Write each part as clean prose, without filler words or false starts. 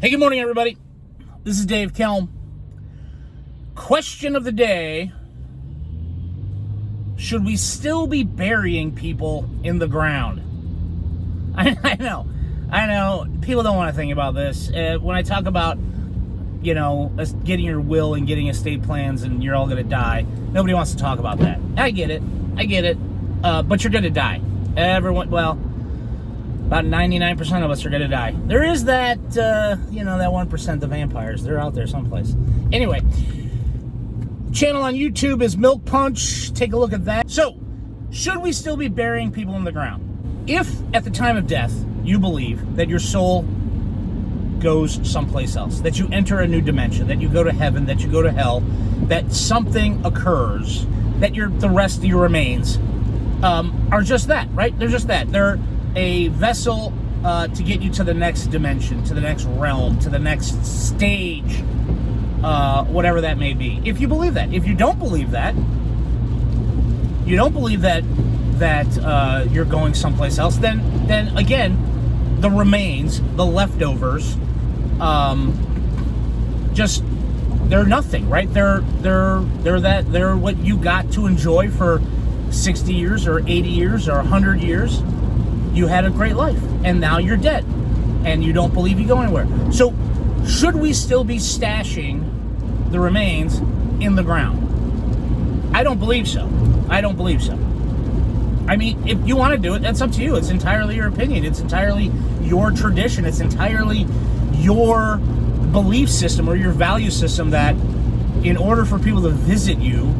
Hey, good morning, everybody. This is Dave Kelm. Question of the day: should we still be burying people in the ground? I know. People don't want to think about this. When I talk about, getting your will and getting estate plans and you're all going to die, nobody wants to talk about that. I get it. But you're going to die. About 99% of us are going to die. There is that, that 1%, the vampires. They're out there someplace. Anyway, channel on YouTube is Milk Punch. Take a look at that. So, should we still be burying people in the ground? If, at the time of death, you believe that your soul goes someplace else, that you enter a new dimension, that you go to heaven, that you go to hell, that something occurs, that the rest of your remains are just that, right? They're just that. They're a vessel to get you to the next dimension, to the next realm, to the next stage, whatever that may be. If you believe that. If you don't believe that, that you're going someplace else, then again, the remains, the leftovers, they're nothing, right? They're what you got to enjoy for 60 years or 80 years or 100 years. You had a great life, and now you're dead, and you don't believe you go anywhere. So, should we still be stashing the remains in the ground? I don't believe so. I mean, if you want to do it, that's up to you. It's entirely your opinion. It's entirely your tradition. It's entirely your belief system or your value system that in order for people to visit you,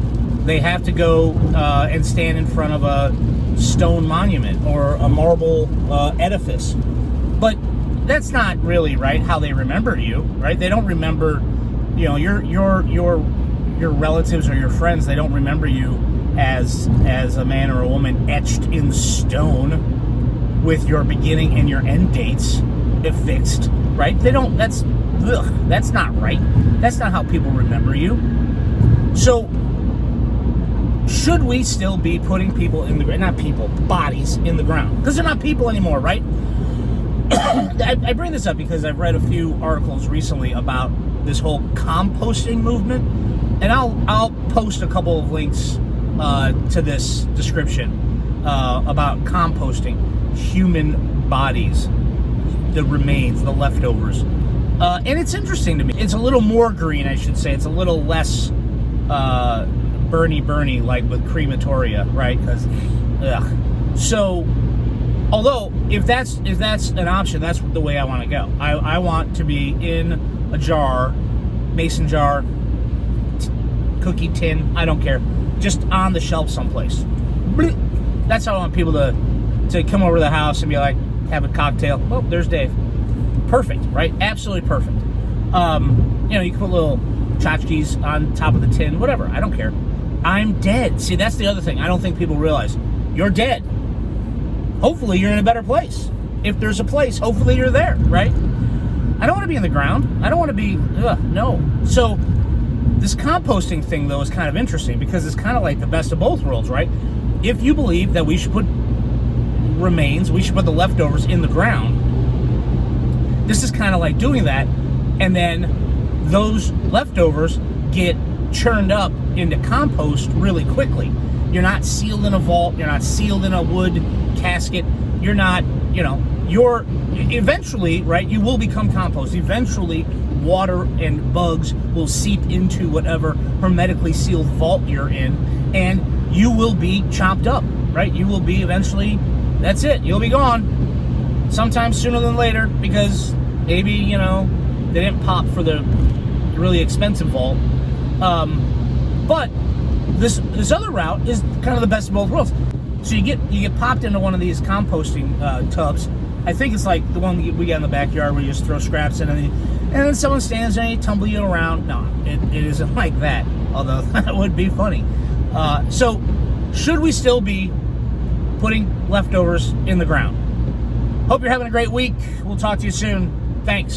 they have to go and stand in front of a stone monument or a marble edifice. But that's not really right how they remember you, right? They don't remember, your relatives or your friends. They don't remember you as a man or a woman etched in stone with your beginning and your end dates affixed, right? They don't. That's not right. That's not how people remember you. So, should we still be putting people in the ground? Not people, bodies in the ground. Because they're not people anymore, right? I bring this up because I've read a few articles recently about this whole composting movement. And I'll post a couple of links to this description about composting human bodies, the remains, the leftovers. And it's interesting to me. It's a little more green, I should say. It's a little less Bernie, like with crematoria, right? Because, so, although if that's an option, that's the way I want to go. I want to be in a jar, mason jar, cookie tin, I don't care, just on the shelf someplace. That's how I want people to come over to the house and be like, have a cocktail. Oh, there's Dave. Perfect, right? Absolutely perfect. You can put little tchotchkes on top of the tin, whatever. I don't care. I'm dead. See, that's the other thing. I don't think people realize. You're dead. Hopefully, you're in a better place. If there's a place, hopefully you're there, right? I don't want to be in the ground. I don't want to be, no. So, this composting thing, though, is kind of interesting because it's kind of like the best of both worlds, right? If you believe that we should put remains, we should put the leftovers in the ground, this is kind of like doing that, and then those leftovers get churned up into compost really quickly. You're not sealed in a vault, you're not sealed in a wood casket, you're not, you're eventually, right, you will become compost. Eventually, water and bugs will seep into whatever hermetically sealed vault you're in, and you will be chopped up, right? You will be eventually, that's it, you'll be gone. Sometime sooner than later, because maybe, they didn't pop for the really expensive vault. But this other route is kind of the best of both worlds. So you get popped into one of these composting tubs. I think it's like the one we got in the backyard where you just throw scraps in and then someone stands there and they tumble you around. No, it isn't like that. Although that would be funny. So should we still be putting leftovers in the ground? Hope you're having a great week. We'll talk to you soon. Thanks.